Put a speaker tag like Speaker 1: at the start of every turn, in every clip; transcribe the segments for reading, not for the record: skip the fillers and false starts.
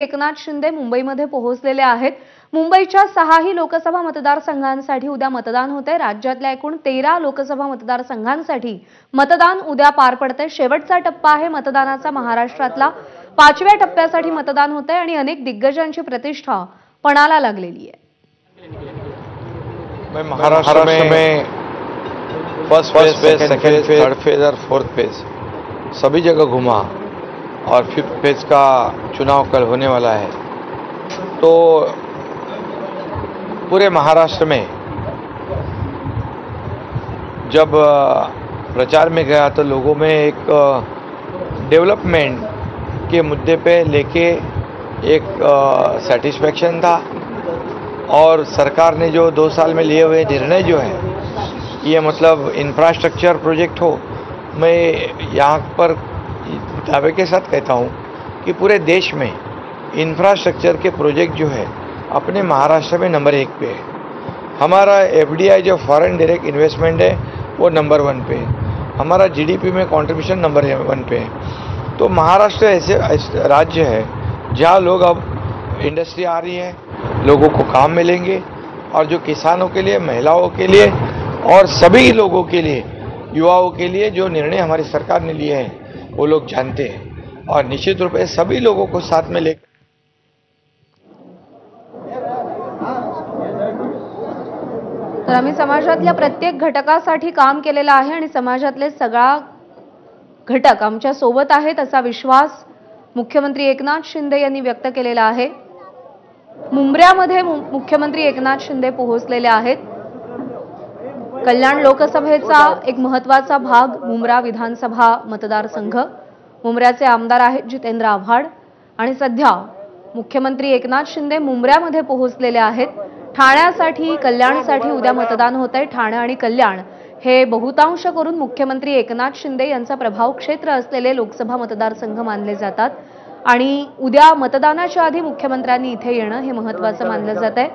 Speaker 1: एकनाथ शिंदे मुंबईमध्ये पोहोचलेले आहेत। मुंबईच्या 6ही लोकसभा मतदारसंघांसाठी उद्या मतदान होते। राज्यातल्या एकूण 13 लोकसभा मतदारसंघांसाठी मतदान उद्या पार पडते। शेवटचा टप्पा आहे मतदानाचा। महाराष्ट्रातला 5व्या टप्प्यासाठी मतदान होते आणि अनेक दिग्गजांची प्रतिष्ठा पणाला लागलेली आहे।
Speaker 2: मैं महाराष्ट्र में first phase, second phase, third phase और फोर्थ फेज सभी जगह घूमा और फिफ्थ फेज का चुनाव कल होने वाला है। तो पूरे महाराष्ट्र में जब प्रचार में गया तो लोगों में एक डेवलपमेंट के मुद्दे पे लेके एक सेटिस्फेक्शन था और सरकार ने जो 2 साल में लिए हुए निर्णय जो है ये मतलब इंफ्रास्ट्रक्चर प्रोजेक्ट हो। मैं यहाँ पर दावे के साथ कहता हूँ कि पूरे देश में इंफ्रास्ट्रक्चर के प्रोजेक्ट जो है अपने महाराष्ट्र में नंबर 1 पे है। हमारा FDI जो फॉरेन डायरेक्ट इन्वेस्टमेंट है वो नंबर 1 पे है। हमारा GDP में कंट्रीब्यूशन नंबर 1 पे है। तो महाराष्ट्र ऐसे राज्य है जहाँ लोग अब इंडस्ट्री आ रही है, लोगों को काम मिलेंगे और जो किसानों के लिए, महिलाओं के लिए और सभी लोगों के लिए, युवाओं के लिए जो निर्णय हमारी सरकार ने लिए हैं वो लोग जानते हैं और निश्चित रूप से सभी लोगों को साथ में लेकर
Speaker 1: तर आम्ही समाजातल्या प्रत्येक घटकासाठी काम केलेलं आहे आणि समाजातले सगळा घटक आमच्या सोबत आहेत असा विश्वास मुख्यमंत्री एकनाथ शिंदे यांनी व्यक्त केलेला आहे। मुंब्र्यामध्ये मुख्यमंत्री एकनाथ शिंदे पोहोचलेले आहेत। कल्याण लोकसभेचा एक महत्त्वाचा भाग मुंब्रा विधानसभा मतदारसंघ। मुंब्र्याचे आमदार आहेत जितेंद्र आव्हाड आणि सध्या मुख्यमंत्री एकनाथ शिंदे मुंब्र्यामध्ये पोहोचलेले आहेत। ठाण्यासाठी, कल्याणसाठी उद्या मतदान होतंय। ठाणे आणि कल्याण हे बहुतांश करून मुख्यमंत्री एकनाथ शिंदे यांचा प्रभाव क्षेत्र असलेले लोकसभा मतदारसंघ मानले जातात आणि उद्या मतदानाच्या आधी मुख्यमंत्र्यांनी इथे येणं हे महत्त्वाचं मानलं जातंय।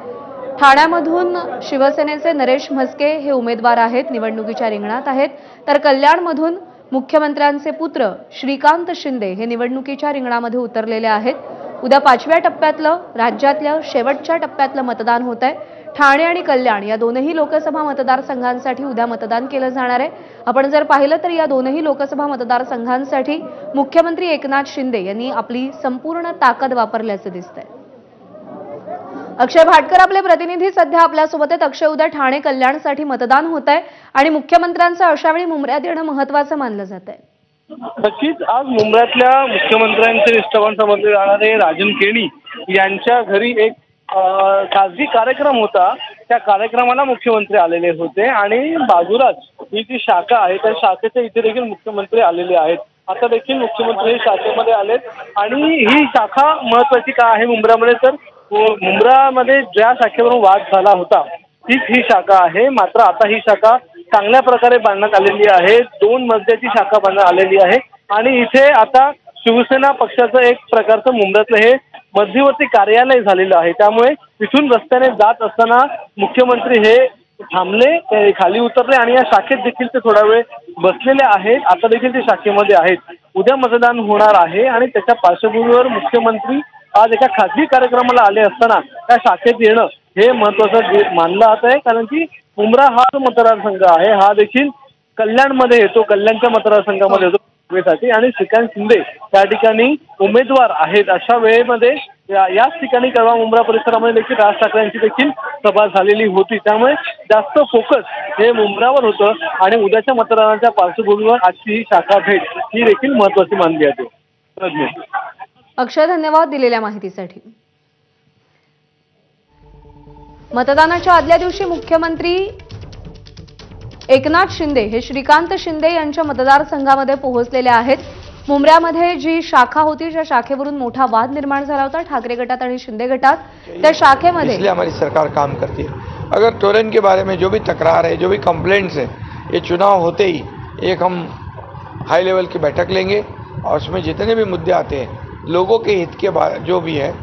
Speaker 1: ठाण्यामधून शिवसेनेचे नरेश म्हस्के हे उमेदवार आहेत, निवडणुकीच्या रिंगणात आहेत, तर कल्याणमधून मुख्यमंत्र्यांचे पुत्र श्रीकांत शिंदे हे निवडणुकीच्या रिंगणामध्ये उतरलेले आहेत। उद्या 5व्या टप्प्यातलं, राज्यातल्या शेवटच्या टप्प्यातलं मतदान होतंय। ठाणे आणि कल्याण या दोनही लोकसभा मतदारसंघांसाठी उद्या मतदान केलं जाणार आहे। आपण जर पाहिलं तर या दोनही लोकसभा मतदारसंघांसाठी मुख्यमंत्री एकनाथ शिंदे यांनी आपली संपूर्ण ताकद वापरल्याचे दिसतंय। अक्षय भाटकर आपले प्रतिनिधी सध्या आपल्यासोबत आहेत। अक्षय, उद्या ठाणे कल्याणसाठी मतदान होतंय आणि मुख्यमंत्र्यांचं अशावेळी मुंब्र्यात येणं महत्त्वाचं मानलं जातंय।
Speaker 3: नक्कीच आज मुंब्र्यातल्या मुख्यमंत्र्यांचे निष्ठावान समजले जाणारे राजन केणी यांच्या घरी एक खासगी कार्यक्रम होता। त्या कार्यक्रमाला मुख्यमंत्री आलेले होते आणि बाजूलाच ही जी शाखा आहे त्या शाखेच्या इथे देखील मुख्यमंत्री आलेले आहेत। आता देखील मुख्यमंत्री शाखेमध्ये आलेत आणि ही शाखा महत्त्वाची का आहे मुंब्र्यामध्ये, तर मुंब्र्यामध्ये ज्या शाखेवरून वाद झाला होता तीच ही शाखा आहे। मात्र आता ही शाखा चांगल्या प्रकारे बांधण्यात आलेली आहे। 2 मजल्याची शाखा बांधण्यात आलेली आहे आणि इथे आता शिवसेना पक्षाचं एक प्रकारचं मुंब्र्यातलं हे मध्यवर्ती कार्यालय झालेलं आहे। त्यामुळे इथून रस्त्याने जात असताना मुख्यमंत्री हे थांबले, ते खाली उतरले आणि या शाखेत देखील ते थोडा वेळ बसलेले आहेत। आता देखील ते शाखेमध्ये आहेत। उद्या मतदान होणार आहे आणि त्याच्या पार्श्वभूमीवर मुख्यमंत्री आज एका खासगी कार्यक्रमाला आले असताना त्या शाखेत येणं हे महत्त्वाचं मानलं जात आहे, कारण की मुंब्रा हा जो मतदारसंघ आहे हा देखील कल्याणमध्ये येतो, कल्याणच्या मतदारसंघामध्ये येतो साठी आणि श्रीकांत शिंदे त्या ठिकाणी उमेदवार आहेत। अशा वेळेमध्ये याच ठिकाणी कळवा मुंब्रा परिसरामध्ये देखील राज ठाकरेंची देखील सभा झालेली होती। त्यामुळे जास्त फोकस हे मुंब्रावर होतं आणि उद्याच्या मतदानाच्या पार्श्वभूमीवर आजची ही शाखा भेट ही देखील महत्त्वाची मानली जाते।
Speaker 1: अक्षय, धन्यवाद दिलेल्या माहितीसाठी। मतदानाच्या आदल्या दिवशी मुख्यमंत्री एकनाथ शिंदे हे श्रीकांत शिंदे यांच्या मतदारसंघामध्ये पोहोचलेले आहेत। मुंब्र्यामध्ये जी शाखा होती त्या शाखेवरून मोठा वाद निर्माण झाला होता ठाकरे गटात आणि शिंदे गटात। त्या शाखेमध्ये
Speaker 2: इसलिए हमारी सरकार काम करती है। अगर टोरेंट के बारे में जो भी तकरार है, जो भी कंप्लेंट्स है, ये चुनाव होते ही एक हम हाई लेवल की बैठक लेंगे और उसमें जितने भी मुद्दे आते हैं लोगों के हित के जो भी है